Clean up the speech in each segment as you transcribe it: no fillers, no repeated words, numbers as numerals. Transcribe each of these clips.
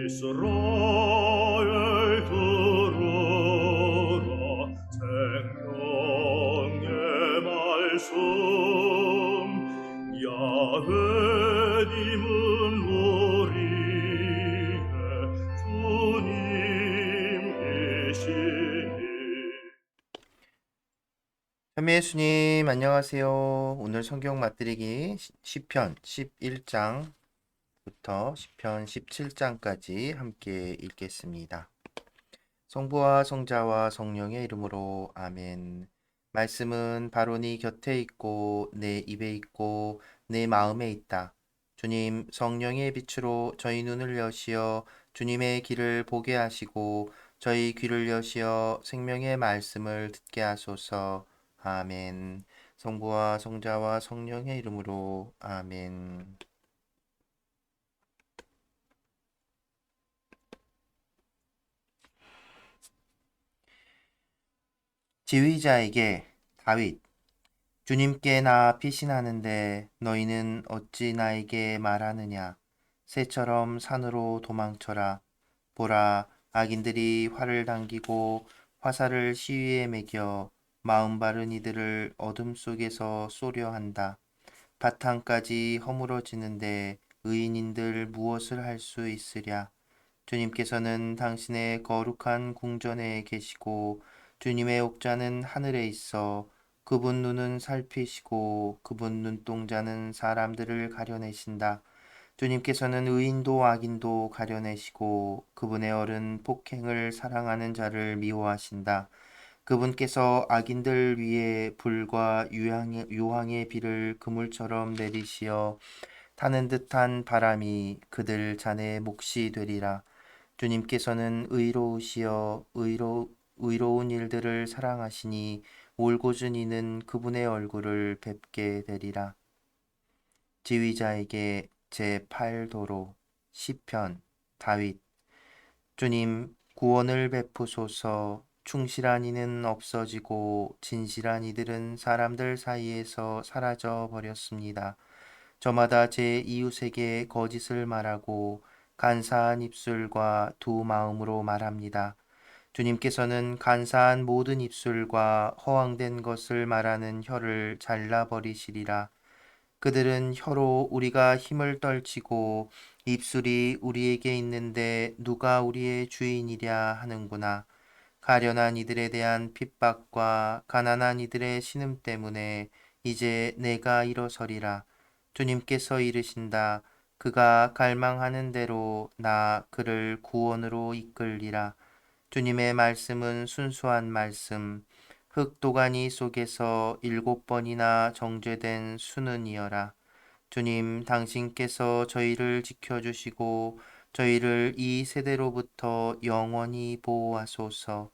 이스라엘 들으라 생명의 말씀 야훼님은 우리의 주님이시니. 현미 예수님, 안녕하세요. 오늘 성경 맛들이기 시편 11장부터 시편 17장까지 함께 읽겠습니다. 성부와 성자와 성령의 이름으로 아멘. 말씀은 바로 네 곁에 있고 내 입에 있고 내 마음에 있다. 주님, 성령의 빛으로 저희 눈을 여시어 주님의 길을 보게 하시고 저희 귀를 여시어 생명의 말씀을 듣게 하소서. 아멘. 성부와 성자와 성령의 이름으로 아멘. 지휘자에게 다윗. 주님께 나 피신하는데 너희는 어찌 나에게 말하느냐. 새처럼 산으로 도망쳐라. 보라, 악인들이 활을 당기고 화살을 시위에 매겨 마음 바른 이들을 어둠 속에서 쏘려 한다. 바탕까지 허물어지는데 의인인들 무엇을 할 수 있으랴. 주님께서는 당신의 거룩한 궁전에 계시고 주님의 옥좌는 하늘에 있어 그분 눈은 살피시고 그분 눈동자는 사람들을 가려내신다. 주님께서는 의인도 악인도 가려내시고 그분의 얼은 폭행을 사랑하는 자를 미워하신다. 그분께서 악인들 위에 불과 유황의 비를 그물처럼 내리시어 타는 듯한 바람이 그들 잔의 몫이 되리라. 주님께서는 의로우시어 의로운 일들을 사랑하시니 올곧은 이는 그분의 얼굴을 뵙게 되리라. 지휘자에게 제8도로 시편 다윗. 주님, 구원을 베푸소서. 충실한 이는 없어지고 진실한 이들은 사람들 사이에서 사라져 버렸습니다. 저마다 제 이웃에게 거짓을 말하고 간사한 입술과 두 마음으로 말합니다. 주님께서는 간사한 모든 입술과 허황된 것을 말하는 혀를 잘라버리시리라. 그들은 혀로 우리가 힘을 떨치고 입술이 우리에게 있는데 누가 우리의 주인이랴 하는구나. 가련한 이들에 대한 핍박과 가난한 이들의 신음 때문에 이제 내가 일어서리라. 주님께서 이르신다. 그가 갈망하는 대로 나 그를 구원으로 이끌리라. 주님의 말씀은 순수한 말씀, 흙도가니 속에서 7번이나 정죄된 수는이여라. 주님, 당신께서 저희를 지켜주시고 저희를 이 세대로부터 영원히 보호하소서.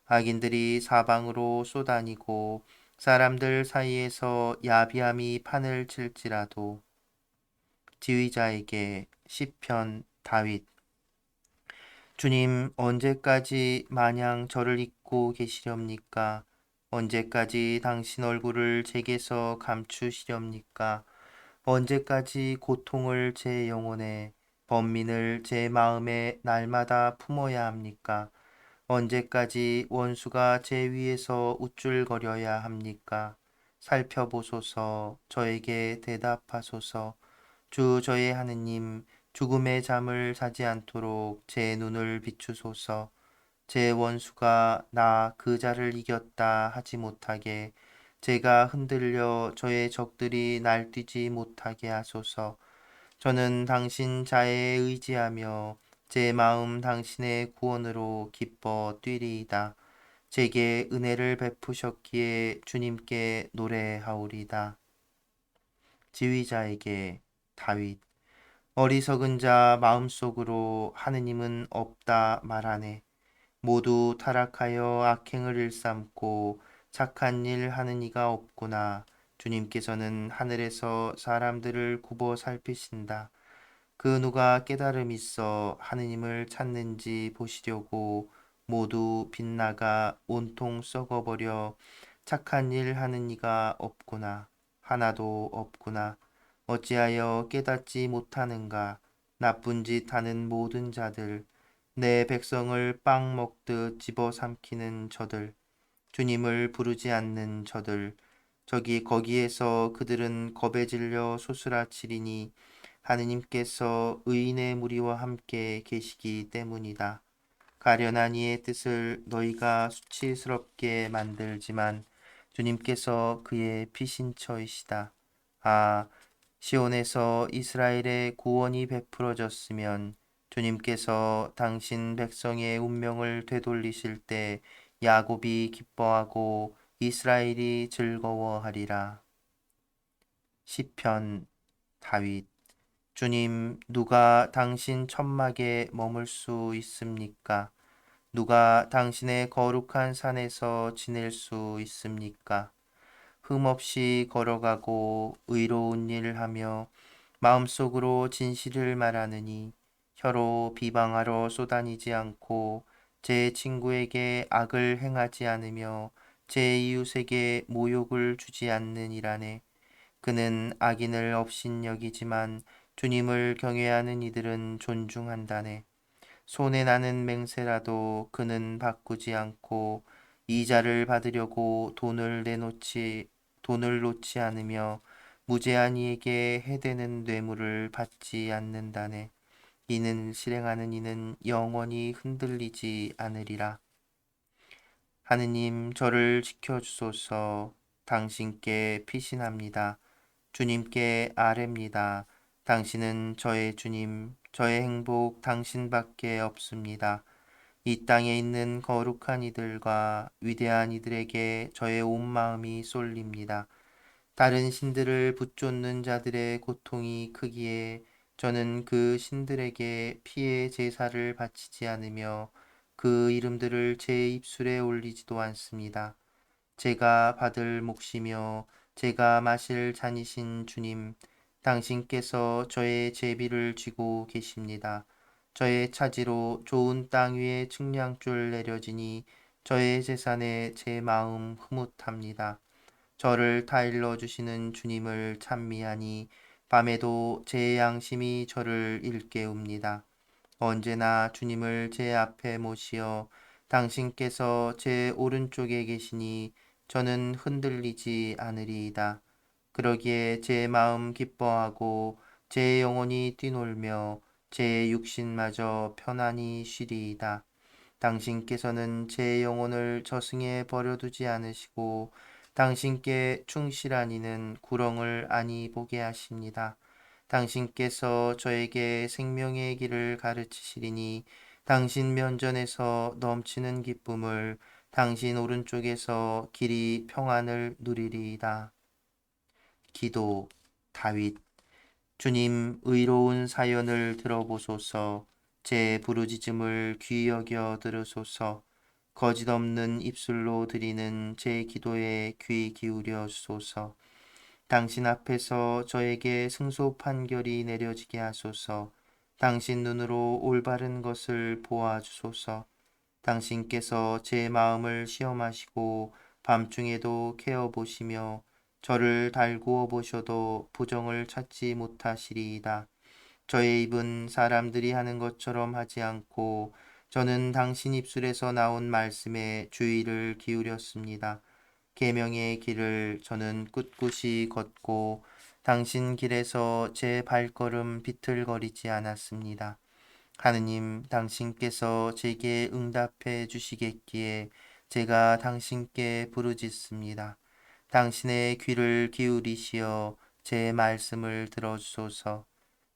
악인들이 사방으로 쏘다니고 사람들 사이에서 야비함이 판을 칠지라도. 지휘자에게 시편 다윗. 주님, 언제까지 마냥 저를 잊고 계시렵니까? 언제까지 당신 얼굴을 제게서 감추시렵니까? 언제까지 고통을 제 영혼에, 번민을 제 마음에 날마다 품어야 합니까? 언제까지 원수가 제 위에서 우쭐거려야 합니까? 살펴보소서. 저에게 대답하소서. 주 저의 하느님, 죽음의 잠을 자지 않도록 제 눈을 비추소서. 제 원수가 나 그 자를 이겼다 하지 못하게, 제가 흔들려 저의 적들이 날뛰지 못하게 하소서. 저는 당신 자애에 의지하며 제 마음 당신의 구원으로 기뻐 뛰리이다. 제게 은혜를 베푸셨기에 주님께 노래하오리다. 지휘자에게 다윗. 어리석은 자 마음속으로 하느님은 없다 말하네. 모두 타락하여 악행을 일삼고 착한 일 하는 이가 없구나. 주님께서는 하늘에서 사람들을 굽어 살피신다. 그 누가 깨달음 있어 하느님을 찾는지 보시려고 모두 빗나가 온통 썩어버려 착한 일 하는 이가 없구나. 하나도 없구나. 어찌하여 깨닫지 못하는가. 나쁜 짓 하는 모든 자들, 내 백성을 빵 먹듯 집어삼키는 저들, 주님을 부르지 않는 저들, 거기에서 그들은 겁에 질려 소스라치리니 하느님께서 의인의 무리와 함께 계시기 때문이다. 가련한 이의 뜻을 너희가 수치스럽게 만들지만 주님께서 그의 피신처이시다. 아, 시온에서 이스라엘의 구원이 베풀어졌으면 주님께서 당신 백성의 운명을 되돌리실 때 야곱이 기뻐하고 이스라엘이 즐거워하리라. 시편 다윗. 주님, 누가 당신 천막에 머물 수 있습니까? 누가 당신의 거룩한 산에서 지낼 수 있습니까? 흠없이 걸어가고 의로운 일을 하며 마음속으로 진실을 말하느니 혀로 비방하러 쏘다니지 않고 제 친구에게 악을 행하지 않으며 제 이웃에게 모욕을 주지 않느니라네. 그는 악인을 업신여기지만 주님을 경외하는 이들은 존중한다네. 손에 나는 맹세라도 그는 바꾸지 않고 이자를 받으려고 돈을 놓지 않으며 무죄한 이에게 해대는 뇌물을 받지 않는다네. 이는 실행하는 이는 영원히 흔들리지 않으리라. 하느님 저를 지켜주소서. 당신께 피신합니다. 주님께 아뢰입니다. 당신은 저의 주님, 저의 행복 당신밖에 없습니다. 이 땅에 있는 거룩한 이들과 위대한 이들에게 저의 온 마음이 쏠립니다. 다른 신들을 붙쫓는 자들의 고통이 크기에 저는 그 신들에게 피의 제사를 바치지 않으며 그 이름들을 제 입술에 올리지도 않습니다. 제가 받을 몫이며 제가 마실 잔이신 주님, 당신께서 저의 제비를 쥐고 계십니다. 저의 차지로 좋은 땅 위에 측량줄 내려지니 저의 재산에 제 마음 흐뭇합니다. 저를 타일러 주시는 주님을 찬미하니 밤에도 제 양심이 저를 일깨웁니다. 언제나 주님을 제 앞에 모시어 당신께서 제 오른쪽에 계시니 저는 흔들리지 않으리이다. 그러기에 제 마음 기뻐하고 제 영혼이 뛰놀며 제 육신마저 편안히 쉬리이다. 당신께서는 제 영혼을 저승에 버려두지 않으시고 당신께 충실한 이는 구렁을 안이 보게 하십니다. 당신께서 저에게 생명의 길을 가르치시리니 당신 면전에서 넘치는 기쁨을 당신 오른쪽에서 길이 평안을 누리리이다. 기도 다윗. 주님, 의로운 사연을 들어보소서. 제 부르짖음을 귀 여겨 들으소서. 거짓 없는 입술로 드리는 제 기도에 귀 기울여 주소서. 당신 앞에서 저에게 승소 판결이 내려지게 하소서. 당신 눈으로 올바른 것을 보아 주소서. 당신께서 제 마음을 시험하시고 밤중에도 캐어 보시며 저를 달구어 보셔도 부정을 찾지 못하시리이다. 저의 입은 사람들이 하는 것처럼 하지 않고 저는 당신 입술에서 나온 말씀에 주의를 기울였습니다. 계명의 길을 저는 꿋꿋이 걷고 당신 길에서 제 발걸음 비틀거리지 않았습니다. 하느님, 당신께서 제게 응답해 주시겠기에 제가 당신께 부르짖습니다. 당신의 귀를 기울이시어 제 말씀을 들어주소서.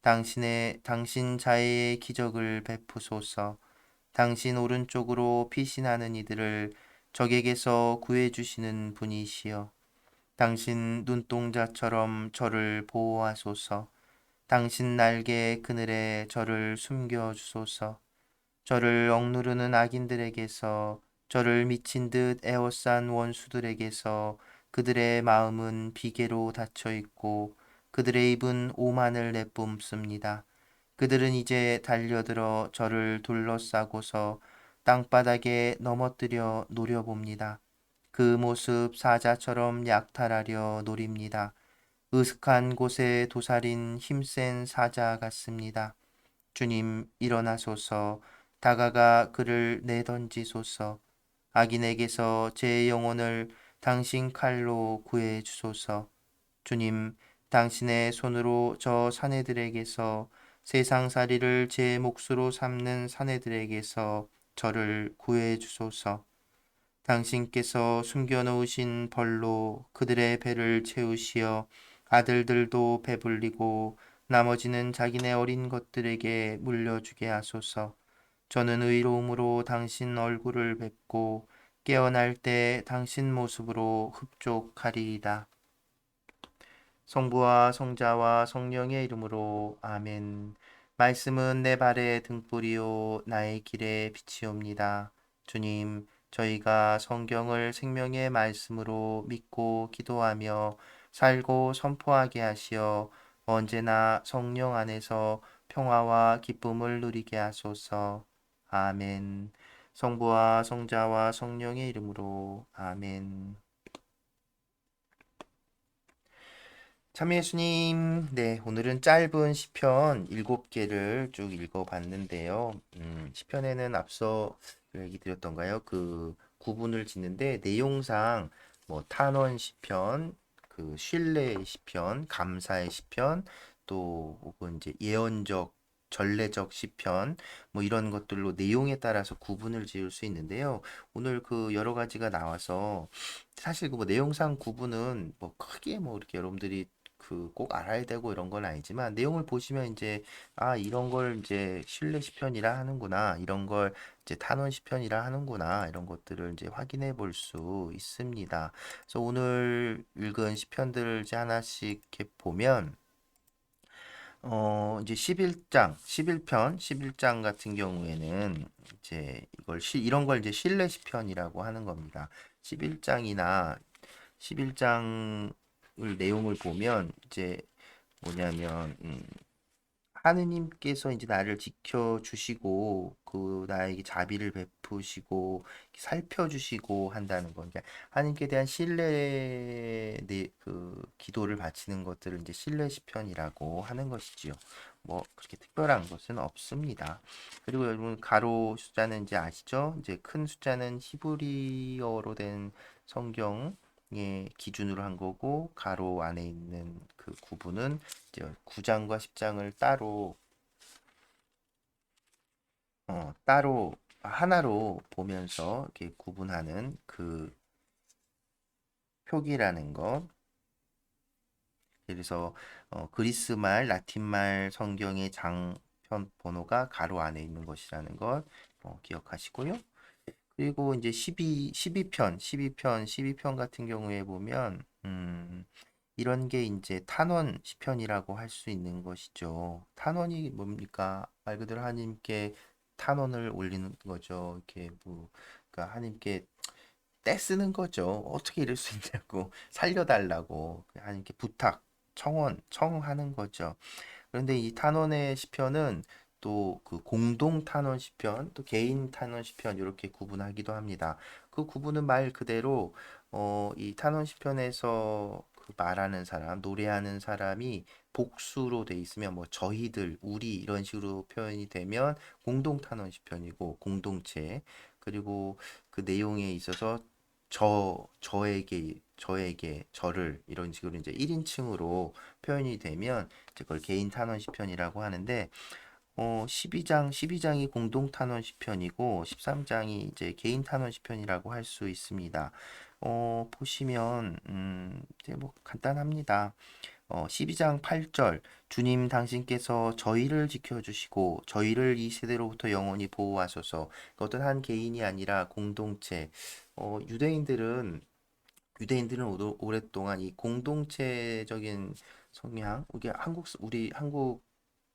당신 자애의 기적을 베푸소서. 당신 오른쪽으로 피신하는 이들을 적에게서 구해주시는 분이시여. 당신 눈동자처럼 저를 보호하소서. 당신 날개 그늘에 저를 숨겨주소서. 저를 억누르는 악인들에게서, 저를 미친 듯 에워싼 원수들에게서 그들의 마음은 비계로 닫혀 있고 그들의 입은 오만을 내뿜습니다. 그들은 이제 달려들어 저를 둘러싸고서 땅바닥에 넘어뜨려 노려봅니다. 그 모습 사자처럼 약탈하려 노립니다. 으슥한 곳에 도사린 힘센 사자 같습니다. 주님 일어나소서. 다가가 그를 내던지소서. 악인에게서 제 영혼을 당신 칼로 구해 주소서. 주님, 당신의 손으로 저 사내들에게서 세상살이를 제 몫으로 삼는 사내들에게서 저를 구해 주소서. 당신께서 숨겨놓으신 벌로 그들의 배를 채우시어 아들들도 배불리고 나머지는 자기네 어린 것들에게 물려주게 하소서. 저는 의로움으로 당신 얼굴을 뵙고 깨어날 때 당신 모습으로 흡족하리이다. 성부와 성자와 성령의 이름으로 아멘. 말씀은 내 발의 등불이요 나의 길의 빛이옵니다. 주님, 저희가 성경을 생명의 말씀으로 믿고 기도하며 살고 선포하게 하시어 언제나 성령 안에서 평화와 기쁨을 누리게 하소서. 아멘. 성부와 성자와 성령의 이름으로 아멘. 참 예수님, 네, 오늘은 짧은 시편 7개를 쭉 읽어봤는데요. 시편에는 앞서 얘기 드렸던가요? 그 구분을 짓는데 내용상 뭐 탄원 시편, 그 신뢰의 시편, 감사의 시편, 또 혹은 이제 예언적 전례적 시편 뭐 이런 것들로 내용에 따라서 구분을 지을 수 있는데요. 오늘 그 여러 가지가 나와서 사실 그 뭐 내용상 구분은 뭐 크게 뭐 이렇게 여러분들이 그 꼭 알아야 되고 이런 건 아니지만 내용을 보시면 이제 아 이런 걸 이제 신뢰 시편이라 하는구나 이런 걸 이제 탄원 시편이라 하는구나 이런 것들을 이제 확인해 볼 수 있습니다. 그래서 오늘 읽은 시편들을 이제 하나씩 이렇게 보면 이제 11장, 11편, 11장 같은 경우에는 이제 이런 걸 이제 신뢰 시편이라고 하는 겁니다. 11장이나 11장을 내용을 보면 이제 뭐냐면 하느님께서 이제 나를 지켜주시고 그 나에게 자비를 베푸시고 살펴주시고 한다는 거. 그러니까 하나님께 대한 신뢰 그 기도를 바치는 것들을 이제 신뢰 시편이라고 하는 것이지요. 뭐 그렇게 특별한 것은 없습니다. 그리고 여러분 가로 숫자는 이제 아시죠? 이제 큰 숫자는 히브리어로 된 성경 의 기준으로 한 거고 가로 안에 있는 그 구분은 이제 9장과 10장을 따로 하나로 보면서 이렇게 구분하는 그 표기라는 것. 그래서 그리스 말, 라틴 말 성경의 장편 번호가 가로 안에 있는 것이라는 것 기억하시고요. 그리고 이제 12편 같은 경우에 보면 이런 게 이제 탄원 시편이라고 할 수 있는 것이죠. 탄원이 뭡니까? 말 그대로 하나님께 탄원을 올리는 거죠. 이렇게 뭐, 그러니까 하나님께 떼쓰는 거죠. 어떻게 이럴 수 있냐고 살려달라고 하나님께 부탁, 청하는 거죠. 그런데 이 탄원의 시편은 또 그 공동 탄원 시편, 또 개인 탄원 시편 이렇게 구분하기도 합니다. 그 구분은 말 그대로 이 탄원 시편에서 그 말하는 사람, 노래하는 사람이 복수로 돼 있으면 뭐 저희들, 우리 이런 식으로 표현이 되면 공동 탄원 시편이고 공동체 그리고 그 내용에 있어서 저에게, 저를 이런 식으로 이제 1인칭으로 표현이 되면 이제 그걸 개인 탄원 시편이라고 하는데 12장이 공동 탄원 시편이고 13장이 이제 개인 탄원 시편이라고 할 수 있습니다. 보시면 이제 뭐 간단합니다. 12장 8절 주님 당신께서 저희를 지켜주시고 저희를 이 세대로부터 영원히 보호하소서. 어떤 한 개인이 아니라 공동체. 유대인들은 오랫동안 이 공동체적인 성향, 이게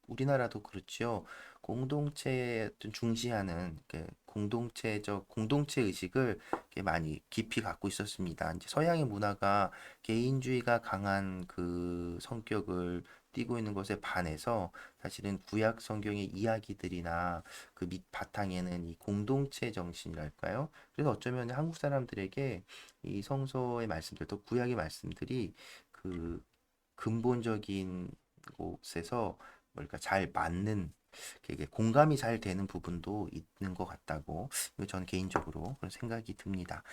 우리나라도 그렇지요. 공동체에 어떤 중시하는 공동체적 공동체 의식을 이렇게 많이 깊이 갖고 있었습니다. 이제 서양의 문화가 개인주의가 강한 그 성격을 띠고 있는 것에 반해서 사실은 구약 성경의 이야기들이나 그 밑 바탕에는 이 공동체 정신이랄까요? 그래서 어쩌면 한국 사람들에게 이 성서의 말씀들 또 구약의 말씀들이 그 근본적인 곳에서 뭐랄까 잘 맞는 이게 공감이 잘 되는 부분도 있는 것 같다고 저는 개인적으로 그런 생각이 듭니다.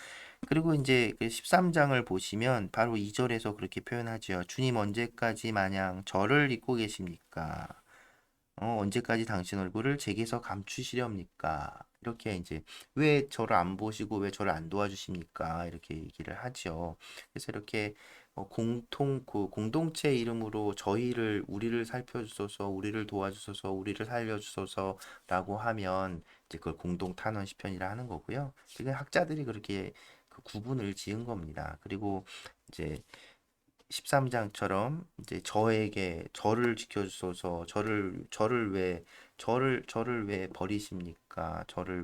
그리고 이제 그 13장을 보시면 바로 2절에서 그렇게 표현하죠. 주님 언제까지 마냥 저를 잊고 계십니까? 언제까지 당신 얼굴을 제게서 감추시렵니까? 이렇게 이제 왜 저를 안 보시고 왜 저를 안 도와주십니까? 이렇게 얘기를 하죠. 그래서 이렇게 공동체 이름으로 우리를 살펴주소서, 우리를 도와주소서, 우리를 살려주소서라고 하면 이제 그걸 공동 탄원 시편이라 하는 거고요. 지금 학자들이 그렇게 그 구분을 지은 겁니다. 그리고 이제 13장처럼 이제 저를 지켜주소서 저를 왜 버리십니까?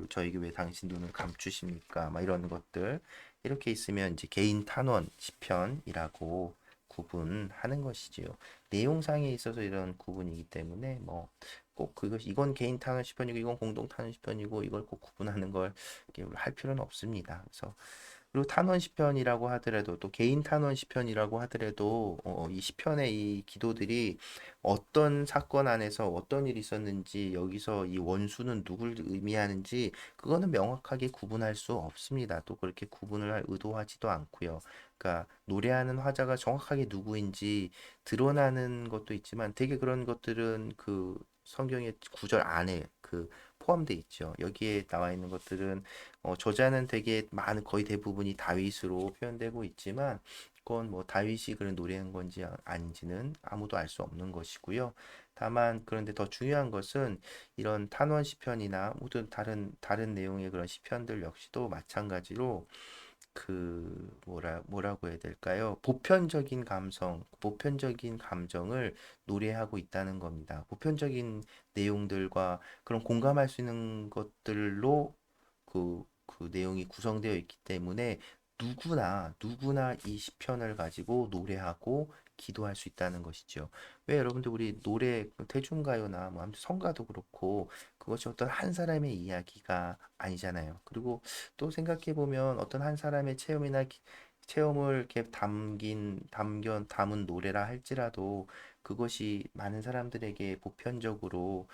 저에게 왜 당신 눈을 감추십니까? 막 이런 것들 이렇게 있으면 이제 개인 탄원 시편이라고 구분하는 것이지요. 내용상에 있어서 이런 구분이기 때문에 뭐 꼭 이건 개인 탄원 시편이고 이건 공동 탄원 시편이고 이걸 꼭 구분하는 걸 이렇게 할 필요는 없습니다. 그래서 그리고 탄원 시편이라고 하더라도 또 개인 탄원 시편이라고 하더라도 이 시편의 이 기도들이 어떤 사건 안에서 어떤 일이 있었는지 여기서 이 원수는 누굴 의미하는지 그거는 명확하게 구분할 수 없습니다. 또 그렇게 구분을 할 의도하지도 않고요. 그러니까 노래하는 화자가 정확하게 누구인지 드러나는 것도 있지만 되게 그런 것들은 그 성경의 구절 안에 포함돼 있죠. 여기에 나와 있는 것들은 저자는 되게 거의 대부분이 다윗으로 표현되고 있지만 그건 뭐 다윗이 그런 노래한 건지 아닌지는 아무도 알 수 없는 것이고요. 다만 그런데 더 중요한 것은 이런 탄원 시편이나 모든 다른 내용의 그런 시편들 역시도 마찬가지로 뭐라고 해야 될까요? 보편적인 감정을 노래하고 있다는 겁니다. 보편적인 내용들과 그런 공감할 수 있는 것들로 그 내용이 구성되어 있기 때문에 누구나 이 시편을 가지고 노래하고 기도할 수 있다는 것이죠. 왜 여러분들 우리 노래 대중가요나 뭐 아무튼 성가도 그렇고 그것이 어떤 한 사람의 이야기가 아니잖아요. 그리고 또 생각해 보면 어떤 한 사람의 체험을 이렇게 담은 노래라 할지라도 그것이 많은 사람들에게 보편적으로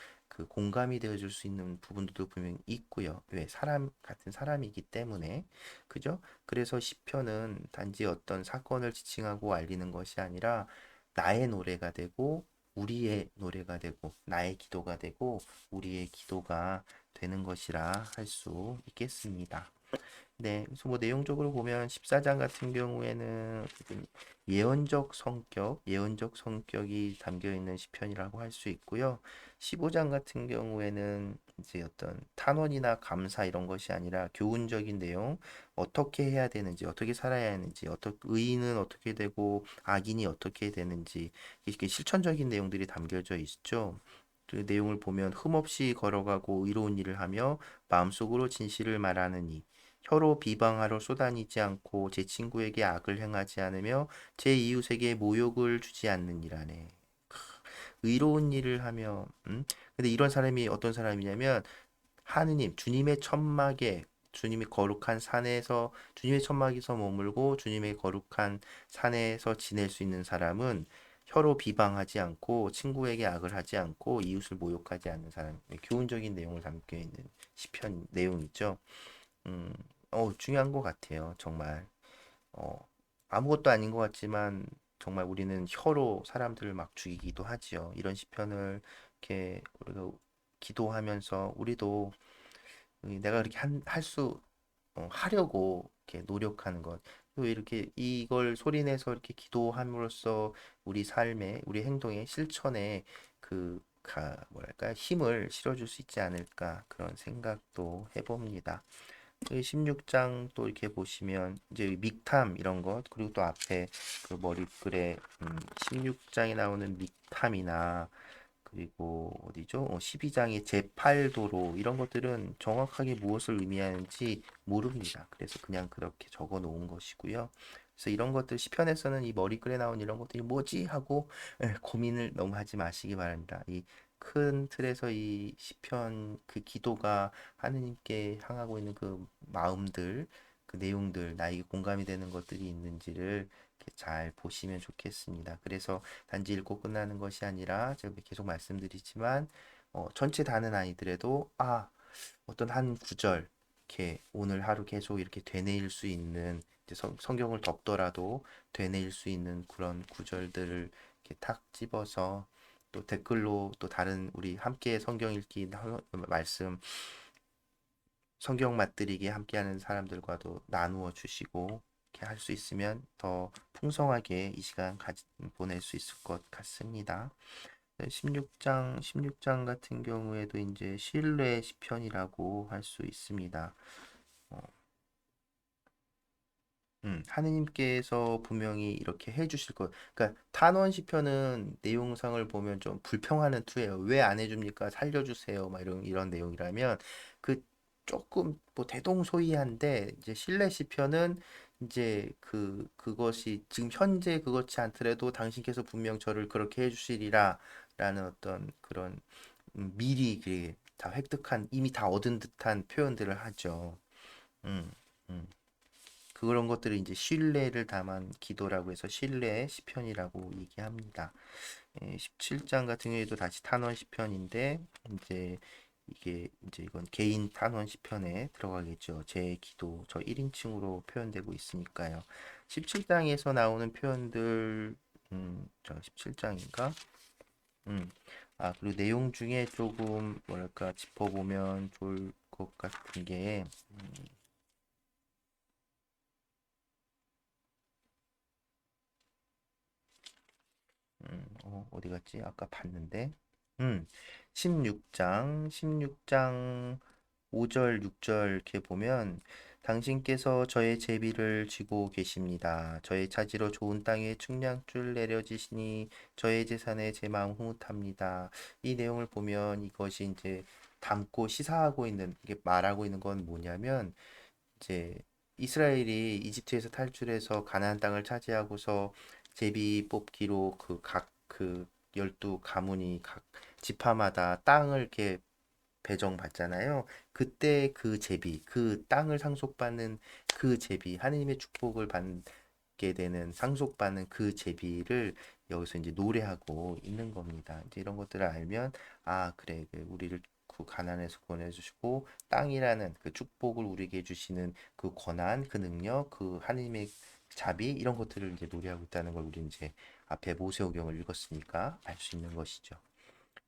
공감이 되어줄 수 있는 부분들도 분명히 있고요. 왜 사람 같은 사람이기 때문에 그죠? 그래서 시편은 단지 어떤 사건을 지칭하고 알리는 것이 아니라 나의 노래가 되고 우리의 노래가 되고 나의 기도가 되고 우리의 기도가 되는 것이라 할 수 있겠습니다. 네, 그래서 뭐 내용적으로 보면 14장 같은 경우에는 어쨌든 예언적 성격이 담겨 있는 시편이라고 할 수 있고요. 15장 같은 경우에는 이제 어떤 탄원이나 감사 이런 것이 아니라 교훈적인 내용, 어떻게 해야 되는지, 어떻게 살아야 하는지, 의인은 어떻게 되고 악인이 어떻게 되는지 이렇게 실천적인 내용들이 담겨져 있죠. 그 내용을 보면 흠없이 걸어가고 의로운 일을 하며 마음속으로 진실을 말하는 이 혀로 비방하러 쏘다니지 않고 제 친구에게 악을 행하지 않으며 제 이웃에게 모욕을 주지 않느니라네. 의로운 일을 하며 근데 이런 사람이 어떤 사람이냐면 하느님 주님의 거룩한 산에서 주님의 천막에서 머물고 주님의 거룩한 산에서 지낼 수 있는 사람은 혀로 비방하지 않고 친구에게 악을 하지 않고 이웃을 모욕하지 않는 사람. 교훈적인 내용을 담겨 있는 시편 내용이죠. 음, 중요한 것 같아요. 정말. 어, 아무것도 아닌 것 같지만 정말 우리는 혀로 사람들을 막 죽이기도 하지요. 이런 시편을 이렇게 우리가 기도하면서 우리도 내가 그렇게 하려고 이렇게 노력하는 것. 또 이렇게 이걸 소리내서 이렇게 기도함으로써 우리 행동에, 실천에 뭐랄까, 힘을 실어줄 수 있지 않을까 그런 생각도 해봅니다. 16장 또 이렇게 보시면 이제 믹탐 이런 것 그리고 또 앞에 그 머리글에 16장에 나오는 믹탐이나 그리고 어디죠? 12장의 제8도로 이런 것들은 정확하게 무엇을 의미하는지 모릅니다. 그래서 그냥 그렇게 적어 놓은 것이고요. 그래서 이런 것들 시편에서는 이 머리글에 나온 이런 것들이 뭐지 하고 고민을 너무 하지 마시기 바랍니다. 이 큰 틀에서 이 시편 기도가 하느님께 향하고 있는 그 마음들 그 내용들, 나에게 공감이 되는 것들이 있는지를 이렇게 잘 보시면 좋겠습니다. 그래서 단지 읽고 끝나는 것이 아니라 제가 계속 말씀드리지만 전체 다는 아니더라도 어떤 한 구절 이렇게 오늘 하루 계속 이렇게 되뇌일 수 있는 이제 성경을 덮더라도 되뇌일 수 있는 그런 구절들을 이렇게 탁 집어서 또 댓글로 또 다른 우리 함께 성경 읽기 말씀 성경 맛들이기 함께하는 사람들과도 나누어 주시고 이렇게 할 수 있으면 더 풍성하게 이 시간 보낼 수 있을 것 같습니다. 16장 같은 경우에도 이제 신뢰 시편이라고 할 수 있습니다. 하느님께서 분명히 이렇게 해주실 것. 그러니까 탄원 시편은 내용상을 보면 좀 불평하는 투예요. 왜 안 해줍니까? 살려주세요. 막 이런 내용이라면 그 조금 뭐 대동소이한데 이제 신뢰 시편은 이제 그것이 지금 현재 그렇지 않더라도 당신께서 분명 저를 그렇게 해주시리라 라는 어떤 그런 미리 다 획득한 이미 다 얻은 듯한 표현들을 하죠. 음, 음. 그런 것들을 이제 신뢰를 담은 기도라고 해서 신뢰의 시편이라고 얘기합니다. 17장 같은 경우에도 다시 탄원 시편인데 이제 이게 이제 이건 개인 탄원 시편에 들어가겠죠. 제 기도 저 1인칭으로 표현되고 있으니까요. 17장에서 나오는 표현들 저 17장인가? 그리고 내용 중에 조금 뭐랄까 짚어보면 좋을 것 같은 게 어디 갔지? 아까 봤는데. 16장 5절, 6절 이렇게 보면 당신께서 저의 제비를 쥐고 계십니다. 저의 차지로 좋은 땅에 측량줄 내려지시니 저의 재산에 제 마음 흐뭇합니다. 이 내용을 보면 이것이 이제 담고 시사하고 있는 이게 말하고 있는 건 뭐냐면 이제 이스라엘이 이집트에서 탈출해서 가나안 땅을 차지하고서 제비 뽑기로 그 12가문이 각 지파마다 땅을 이렇게 배정받잖아요. 그때 그 제비, 그 땅을 상속받는 그 제비, 하느님의 축복을 받게 되는 상속받는 그 제비를 여기서 이제 노래하고 있는 겁니다. 이제 이런 것들을 알면 그래, 우리를 그 가난에서 구원해주시고 땅이라는 그 축복을 우리에게 주시는 그 권한, 그 능력, 그 하느님의 자비 이런 것들을 이제 노래하고 있다는 걸 우리 이제 앞에 모세오경을 읽었으니까 알 수 있는 것이죠.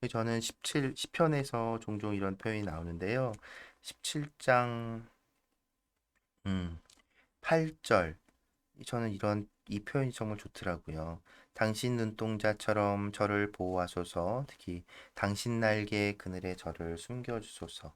저는 10편에서 종종 이런 표현이 나오는데요. 17장 8절 저는 이 표현이 정말 좋더라고요. 당신 눈동자처럼 저를 보호하소서. 특히 당신 날개 그늘에 저를 숨겨주소서.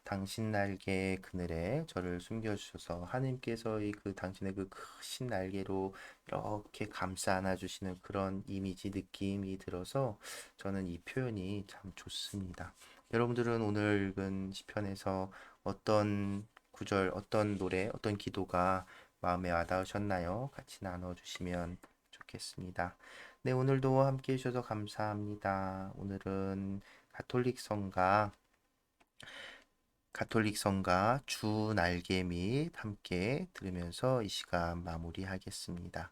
당신 날개 그늘에 저를 숨겨주셔서 하나님께서 당신의 그 크신 날개로 이렇게 감싸 안아주시는 그런 이미지 느낌이 들어서 저는 이 표현이 참 좋습니다. 여러분들은 오늘 읽은 시편에서 어떤 구절, 어떤 노래, 어떤 기도가 마음에 와닿으셨나요? 같이 나눠주시면 좋겠습니다. 네, 오늘도 함께 해주셔서 감사합니다. 오늘은 가톨릭 성가 주 날개 및 함께 들으면서 이 시간 마무리하겠습니다.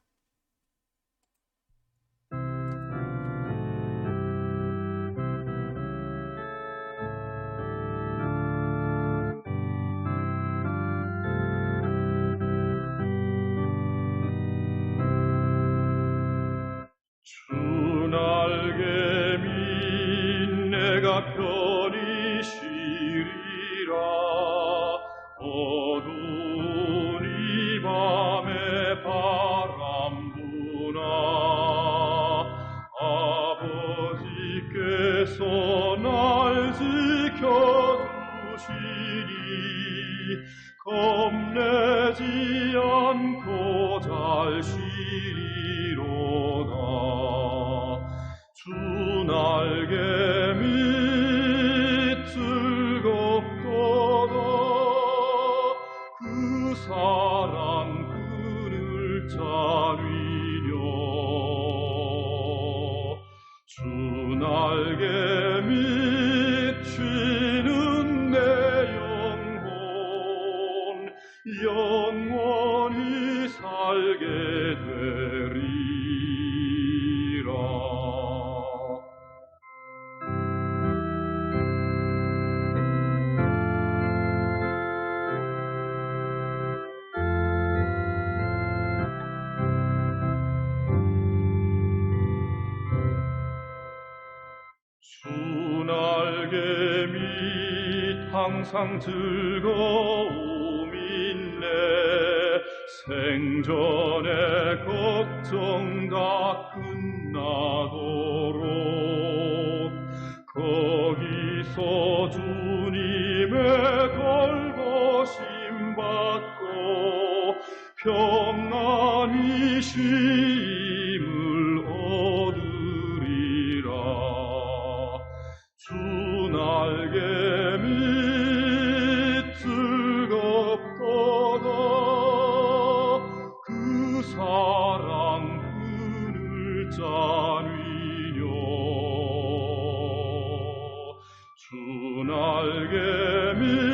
주 날개 밑 내가 편히 쉬리라. 어두운 이 밤에 바람 부나 아버지께서 날 지켜주시니 겁내지 않고 잘 쉬리로다. 주 날개 밑 즐겁도다. 그 사랑 그늘 자리려. 주 날개 밑 쉬는 내 영혼 항상 즐거움이네. 생전의 걱정 다 끝나도록 거기서 주님의 돌보심 받고 평안히 쉼을 얻으리라. 주 날개 밑 즐겁도다. 그 사랑 그늘 자위뇨. 주 날개 밑